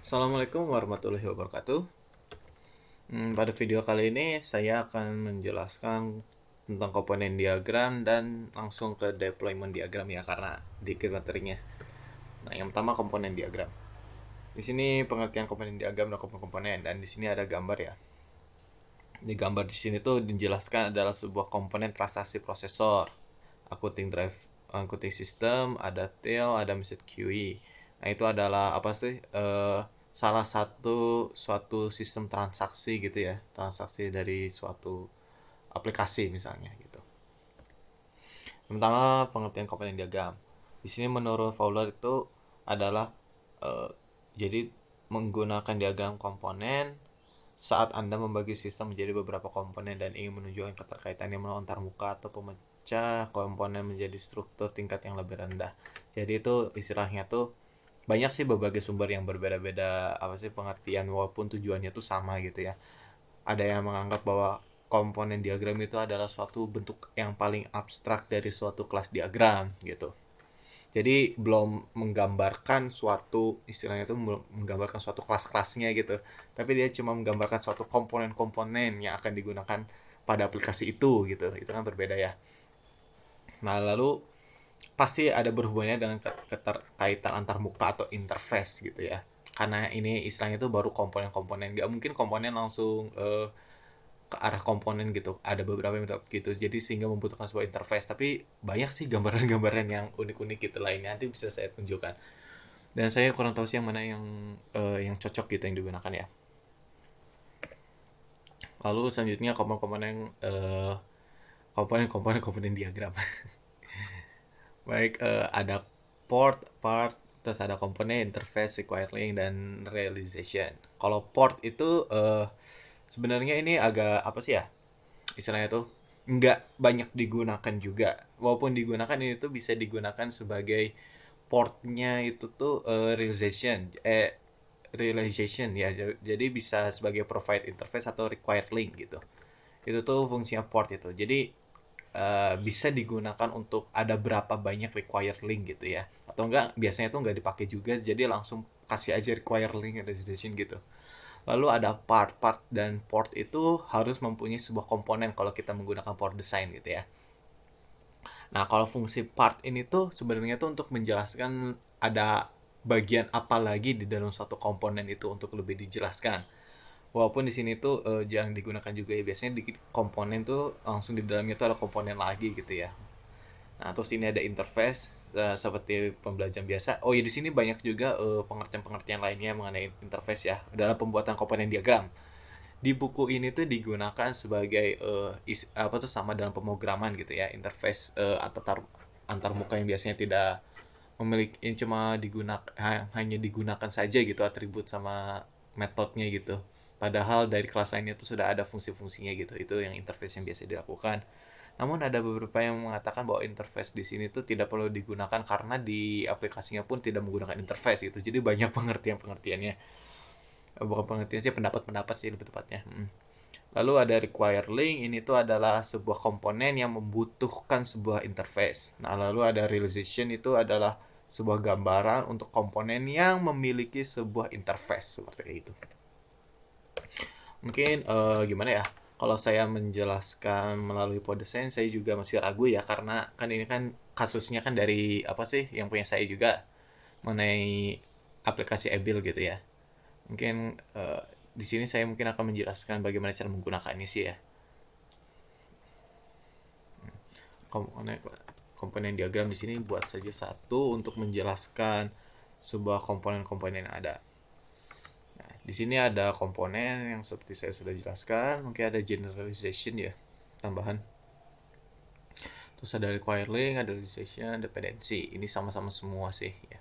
Assalamualaikum warahmatullahi wabarakatuh. Pada video kali ini saya akan menjelaskan tentang komponen diagram dan langsung ke deployment diagram ya karena dikit materinya. Nah, yang pertama komponen diagram. Di sini pengertian komponen diagram dan komponen dan di sini ada gambar ya. Di gambar di sini tuh dijelaskan adalah sebuah komponen transaksi prosesor, accounting drive, accounting system, ada tail, ada message QE. Nah, itu adalah apa sih? Salah satu suatu sistem transaksi gitu ya, transaksi dari suatu aplikasi misalnya gitu. Pertama, pengertian komponen diagram. Di sini menurut Fowler itu adalah eh, jadi menggunakan diagram komponen saat Anda membagi sistem menjadi beberapa komponen dan ingin menunjukkan keterkaitan yang antar muka atau pemecah komponen menjadi struktur tingkat yang lebih rendah. Jadi itu istilahnya tuh banyak sih berbagai sumber yang berbeda-beda apa sih pengertian walaupun tujuannya tuh sama gitu ya. Ada yang menganggap bahwa komponen diagram itu adalah suatu bentuk yang paling abstrak dari suatu kelas diagram gitu. Jadi belum menggambarkan suatu istilahnya itu menggambarkan suatu kelas-kelasnya gitu. Tapi dia cuma menggambarkan suatu komponen-komponen yang akan digunakan pada aplikasi itu gitu. Itu kan berbeda ya. Nah, lalu pasti ada berhubungannya dengan keterkaitan antar muka atau interface gitu ya. Karena ini istilahnya itu baru komponen-komponen. Gak mungkin komponen langsung ke arah komponen gitu. Ada beberapa yang gitu. Jadi sehingga membutuhkan sebuah interface. Tapi banyak sih gambaran-gambaran yang unik-unik gitu lainnya. Nanti bisa saya tunjukkan. Dan saya kurang tahu sih yang mana yang cocok gitu yang digunakan ya. Lalu selanjutnya komponen diagram. Baik, ada port, part, terus ada komponen, interface, required link, dan realization. Kalau port itu sebenarnya ini agak apa sih ya? Istilahnya tuh nggak banyak digunakan juga. Walaupun digunakan ini tuh bisa digunakan sebagai portnya itu tuh realization ya. Jadi bisa sebagai provide interface atau required link gitu. Itu tuh fungsinya port itu. Jadi bisa digunakan untuk ada berapa banyak required link gitu ya, atau enggak biasanya tuh nggak dipakai juga jadi langsung kasih aja required link registration gitu. Lalu ada part dan port itu harus mempunyai sebuah komponen kalau kita menggunakan port design gitu ya. Nah, kalau fungsi part ini tuh sebenarnya tuh untuk menjelaskan ada bagian apa lagi di dalam suatu komponen itu untuk lebih dijelaskan. Walaupun di sini tuh jarang digunakan juga ya. Biasanya di komponen tuh langsung di dalamnya tuh ada komponen lagi gitu ya. Nah, terus ini ada interface seperti pembelajaran biasa. Oh ya, di sini banyak juga pengertian-pengertian lainnya mengenai interface ya dalam pembuatan komponen diagram. Di buku ini tuh digunakan sebagai apa tuh sama dalam pemrograman gitu ya. Interface antar muka yang biasanya tidak memiliki yang cuma hanya digunakan saja gitu atribut sama metodenya gitu. Padahal dari kelas lainnya itu sudah ada fungsi-fungsinya gitu. Itu yang interface yang biasa dilakukan. Namun ada beberapa yang mengatakan bahwa interface di sini tuh tidak perlu digunakan karena di aplikasinya pun tidak menggunakan interface gitu. Jadi banyak pengertian-pengertiannya. Bukan pengertian sih, pendapat-pendapat sih lebih tepatnya. Lalu ada require link, ini tuh adalah sebuah komponen yang membutuhkan sebuah interface. Nah, lalu ada realization, itu adalah sebuah gambaran untuk komponen yang memiliki sebuah interface seperti itu. Mungkin gimana ya? Kalau saya menjelaskan melalui Podesign, saya juga masih ragu ya karena kan ini kan kasusnya kan dari apa sih yang punya saya juga mengenai aplikasi Ebil gitu ya. Mungkin di sini saya mungkin akan menjelaskan bagaimana cara menggunakannya sih ya. Komponen komponen diagram di sini buat saja satu untuk menjelaskan sebuah komponen-komponen yang ada. Nah, di sini ada komponen yang seperti saya sudah jelaskan, mungkin ada generalization ya, tambahan. Terus ada required link, ada realization, dependency. Ini sama-sama semua sih ya.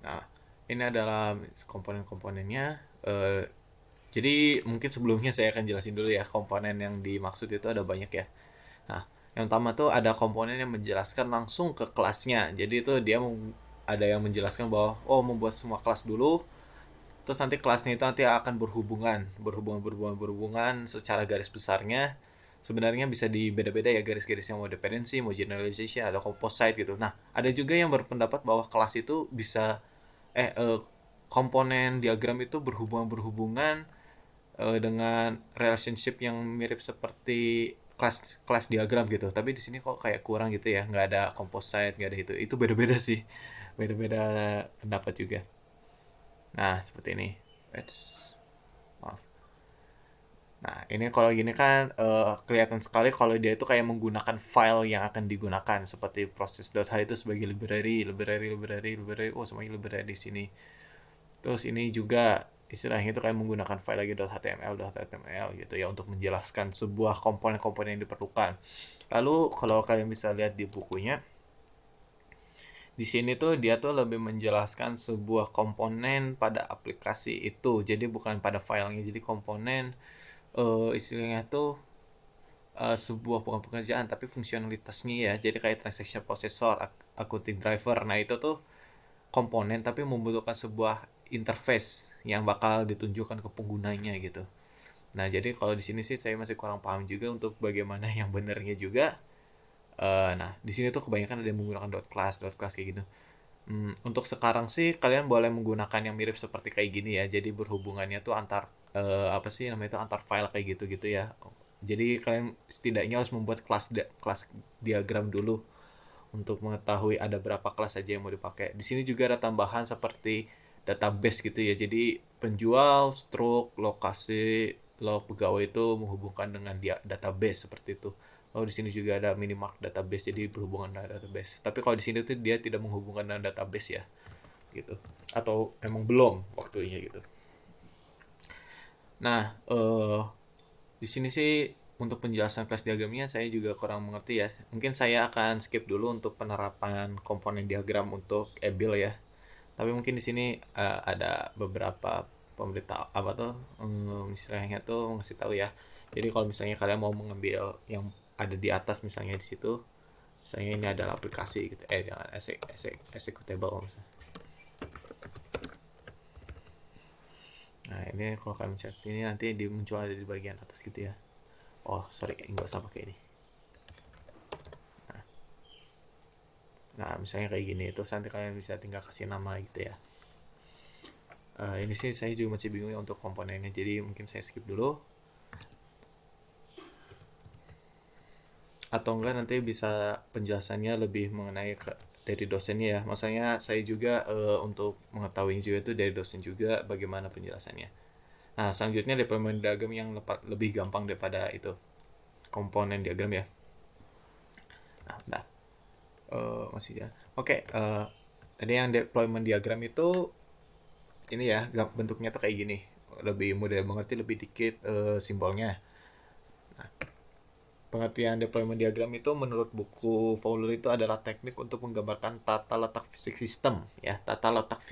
Nah, ini adalah komponen-komponennya. Jadi mungkin sebelumnya saya akan jelasin dulu ya komponen yang dimaksud itu ada banyak ya. Nah, yang pertama tuh ada komponen yang menjelaskan langsung ke kelasnya. Jadi itu dia ada yang menjelaskan bahwa oh membuat semua kelas dulu, terus nanti kelasnya itu nanti akan berhubungan secara garis besarnya. Sebenarnya bisa di beda-beda ya garis-garisnya, mau dependency, mau generalization, ada composite gitu. Nah, ada juga yang berpendapat bahwa kelas itu bisa komponen diagram itu berhubungan dengan relationship yang mirip seperti kelas kelas diagram gitu. Tapi di sini kok kayak kurang gitu ya, nggak ada composite, nggak ada itu. Itu beda-beda sih, beda-beda pendapat juga. Nah, seperti ini. Maaf. Nah, ini kalau gini kan kelihatan sekali kalau dia itu kayak menggunakan file yang akan digunakan seperti process.h itu sebagai library. Oh, semuanya library di sini. Terus ini juga istilahnya itu kayak menggunakan file lagi .html gitu ya untuk menjelaskan sebuah komponen-komponen yang diperlukan. Lalu kalau kalian bisa lihat di bukunya, di sini tuh dia tuh lebih menjelaskan sebuah komponen pada aplikasi itu. Jadi bukan pada filenya. Jadi komponen istilahnya tuh sebuah bukan pekerjaan tapi fungsionalitasnya ya. Jadi kayak transaction processor, accounting driver. Nah, itu tuh komponen tapi membutuhkan sebuah interface yang bakal ditunjukkan ke penggunanya gitu. Nah, jadi kalau di sini sih saya masih kurang paham juga untuk bagaimana yang benernya juga. Nah, di sini tuh kebanyakan ada yang menggunakan dot class kayak gitu. Untuk sekarang sih kalian boleh menggunakan yang mirip seperti kayak gini ya. Jadi berhubungannya tuh antar apa sih namanya itu antar file kayak gitu-gitu ya. Jadi kalian setidaknya harus membuat kelas diagram dulu untuk mengetahui ada berapa kelas saja yang mau dipakai. Di sini juga ada tambahan seperti database gitu ya. Jadi penjual, stroke, lokasi, lo pegawai itu menghubungkan dengan dia database seperti itu. Lalu di sini juga ada minimark database jadi berhubungan dengan database. Tapi kalau di sini tuh dia tidak menghubungkan dengan database ya gitu. Atau memang belum waktunya gitu. Nah, di sini sih untuk penjelasan kelas diagramnya saya juga kurang mengerti ya. Mungkin saya akan skip dulu untuk penerapan komponen diagram untuk Ebil ya. Tapi mungkin di sini ada beberapa pemberitahu apa tuh istilahnya tuh ngasih tahu ya. Jadi kalau misalnya kalian mau mengambil yang ada di atas misalnya di situ, misalnya ini adalah aplikasi gitu. Jangan executable misalnya. Nah, ini kalau kalian mencet sini nanti muncul ada di bagian atas gitu ya. Oh, sorry, nggak usah pakai ini. Nah, misalnya kayak gini, terus nanti kalian bisa tinggal kasih nama gitu ya. Ini sih saya juga masih bingung ya untuk komponennya, jadi mungkin saya skip dulu. Atau enggak nanti bisa penjelasannya lebih mengenai dari dosennya ya. Maksudnya saya juga untuk mengetahui juga itu dari dosen juga bagaimana penjelasannya. Nah, selanjutnya deployment diagram yang lebih gampang daripada itu komponen diagram ya. Nah, masih ya. Oke, tadi yang deployment diagram itu ini ya bentuknya tuh kayak gini, lebih mudah mengerti, lebih dikit simbolnya. Nah, pengertian deployment diagram itu menurut buku Fowler itu adalah teknik untuk menggambarkan tata letak fisik sistem ya, tata letak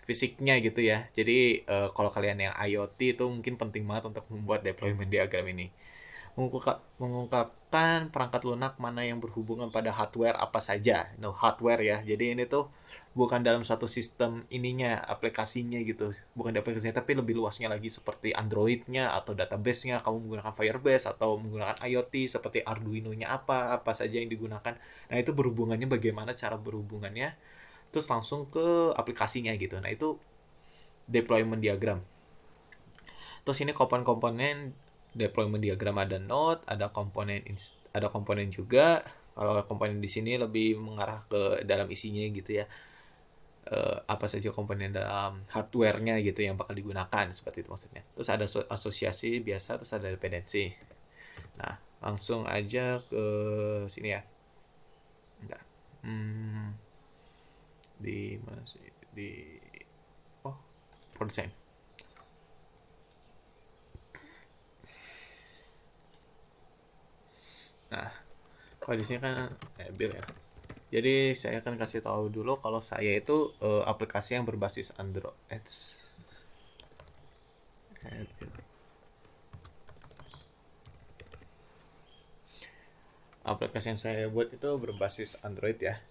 fisiknya gitu ya. Jadi kalau kalian yang IoT itu mungkin penting banget untuk membuat deployment diagram ini. Mengungkapkan perangkat lunak mana yang berhubungan pada hardware apa saja. No, hardware ya. Jadi ini tuh bukan dalam suatu sistem ininya, aplikasinya gitu. Bukan di aplikasinya, tapi lebih luasnya lagi seperti Android-nya atau database-nya. Kamu menggunakan Firebase atau menggunakan IoT seperti Arduino-nya apa saja yang digunakan. Nah, itu berhubungannya bagaimana cara berhubungannya. Terus langsung ke aplikasinya gitu. Nah, itu deployment diagram. Terus ini komponen-komponen deployment diagram ada node, ada komponen juga. Kalau komponen di sini lebih mengarah ke dalam isinya gitu ya. Apa saja komponen dalam hardware-nya gitu yang bakal digunakan seperti itu maksudnya. Terus ada asosiasi biasa, terus ada dependensi. Nah, langsung aja ke sini ya. Bentar. Di mana sih? Di oh, produsen. Nah, kalau di sini kan build ya. Jadi saya akan kasih tahu dulu kalau saya itu aplikasi yang berbasis Android. Aplikasi yang saya buat itu berbasis Android ya.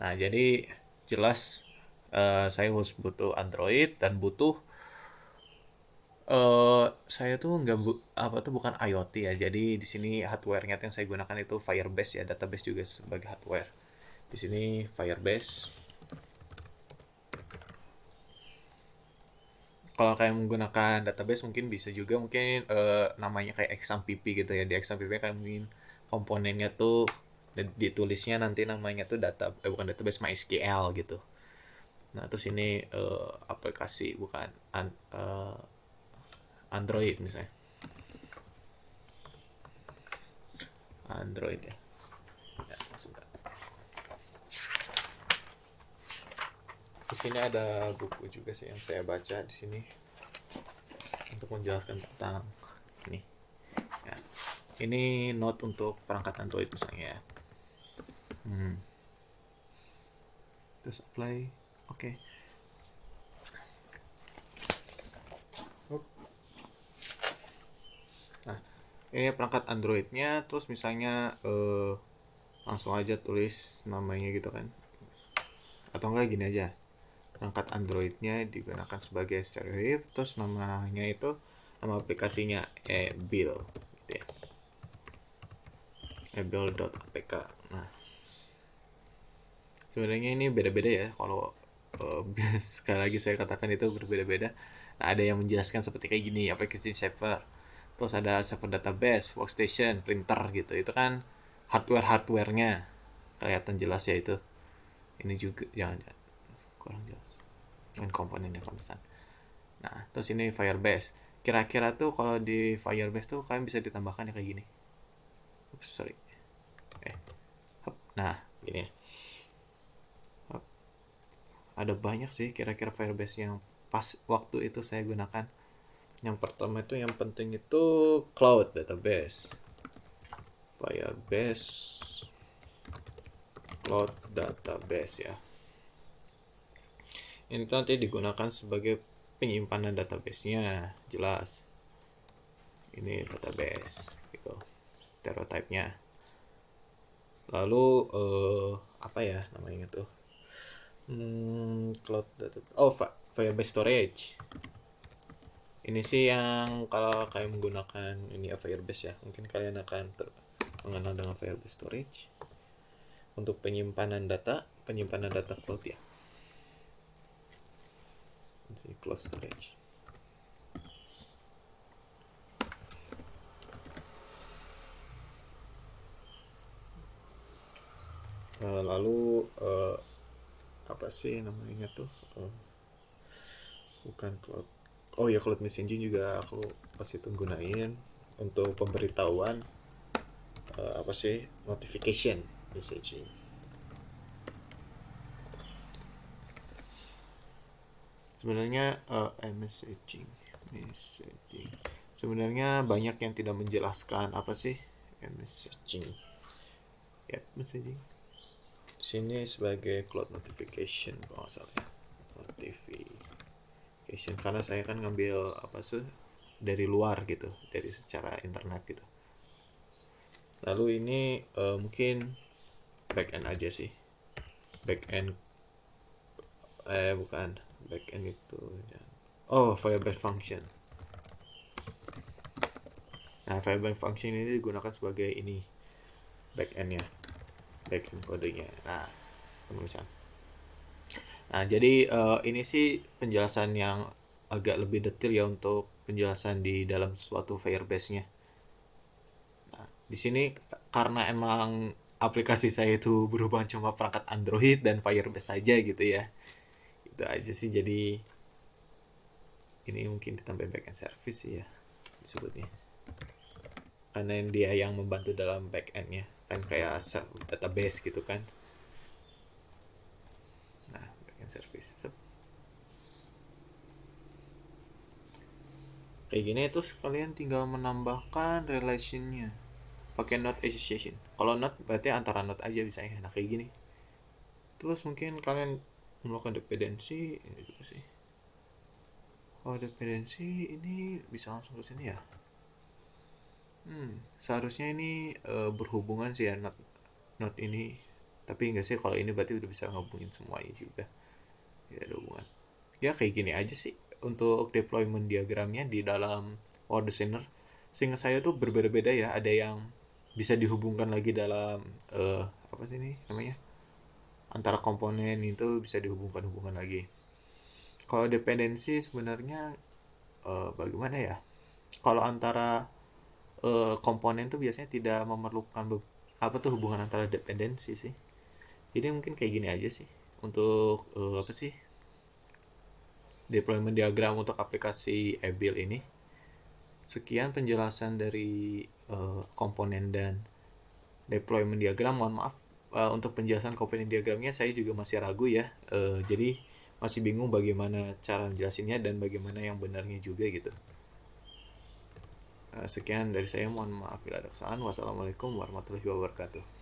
Nah, jadi jelas saya harus butuh Android dan butuh saya tuh nggak apa tuh bukan IoT ya. Jadi di sini hardware-nya yang saya gunakan itu Firebase ya, database juga sebagai hardware. Di sini Firebase. kalau kayak menggunakan database mungkin bisa juga mungkin namanya kayak XAMPP gitu ya. Di XAMPP kan mungkin komponennya tuh ditulisnya nanti namanya tuh bukan database MySQL gitu. Nah, terus ini aplikasi bukan Android misalnya. Android ya. Ya, sudah. Di sini ada buku juga sih yang saya baca di sini untuk menjelaskan tentang ini. Ya. Ini note untuk perangkat Android misalnya ya. Terus apply. Oke. Nah, ini perangkat Androidnya. Terus misalnya langsung aja tulis namanya gitu kan. Atau enggak gini aja. Perangkat Androidnya digunakan sebagai stereo. Terus namanya itu nama aplikasinya Bill gitu ya. Bill.apk. Nah, sebenarnya ini beda-beda ya kalau sekali lagi saya katakan itu berbeda-beda. Nah, ada yang menjelaskan seperti kayak gini, aplikasi server, terus ada server database, workstation, printer gitu. Itu kan hardware-hardwarenya kelihatan jelas ya itu. Ini juga jangan kurang jelas dengan komponennya pantesan. Nah, terus ini Firebase. Kira-kira tuh kalau di Firebase tuh kalian bisa ditambahkan ya kayak gini. Oops, sorry. Nah, gini ya. Ada banyak sih kira-kira Firebase yang pas waktu itu saya gunakan. Yang pertama itu yang penting itu cloud database. Firebase cloud database ya. Ini nanti digunakan sebagai penyimpanan database-nya, jelas. Ini database gitu. Stereotype-nya. Lalu apa ya namanya tuh? Cloud database. Oh, Firebase storage. Ini sih yang kalau kalian menggunakan ini Firebase ya, mungkin kalian akan mengenal dengan Firebase storage untuk penyimpanan data cloud ya. Ini cloud storage. Lalu apa sih namanya tuh? Bukan cloud. Oh ya, cloud messaging juga aku pasti gunain untuk pemberitahuan apa sih notification messaging. Sebenarnya messaging. Sebenarnya banyak yang tidak menjelaskan apa sih messaging. Ya, messaging. Sini sebagai cloud notification kalau nggak salah ya. Notification karena saya kan ngambil apa sih dari luar gitu, dari secara internet gitu. Lalu ini mungkin backend aja sih. Backend bukan backend itu. Oh, Firebase function. Nah, Firebase function ini digunakan sebagai ini backendnya, backend kodenya. Nah, penulisan. Nah, jadi ini sih penjelasan yang agak lebih detail ya untuk penjelasan di dalam suatu Firebase-nya. Nah, di sini karena emang aplikasi saya itu berhubungan cuma perangkat Android dan Firebase saja gitu ya. Itu aja sih, jadi ini mungkin ditambah backend service sih ya disebutnya. Karena dia yang membantu dalam backendnya kan kayak database gitu kan. Nah, backend service kayak gini terus kalian tinggal menambahkan relationnya pakai node association. Kalau node berarti antara node aja bisa ya. Nah, kayak gini terus mungkin kalian melakukan dependensi ini juga sih. Kalau dependensi ini bisa langsung ke sini ya. Seharusnya ini berhubungan sih ya node ini, tapi enggak sih, kalau ini berarti udah bisa ngehubungin semuanya juga ya, ada hubungan ya. Kayak gini aja sih untuk deployment diagramnya di dalam Power Designer. Sehingga saya tuh berbeda-beda ya, ada yang bisa dihubungkan lagi dalam apa sih ini namanya, antara komponen itu bisa dihubungkan lagi. Kalau dependensi sebenarnya bagaimana ya? Kalau antara komponen tuh biasanya tidak memerlukan apa tuh hubungan antara dependensi sih. Jadi mungkin kayak gini aja sih untuk apa sih deployment diagram untuk aplikasi Ebil ini. Sekian penjelasan dari komponen dan deployment diagram. Mohon maaf untuk penjelasan komponen diagramnya saya juga masih ragu ya. Jadi masih bingung bagaimana cara menjelasinnya dan bagaimana yang benarnya juga gitu. Sekian dari saya, mohon maaf bila ada kesalahan. Wassalamualaikum warahmatullahi wabarakatuh.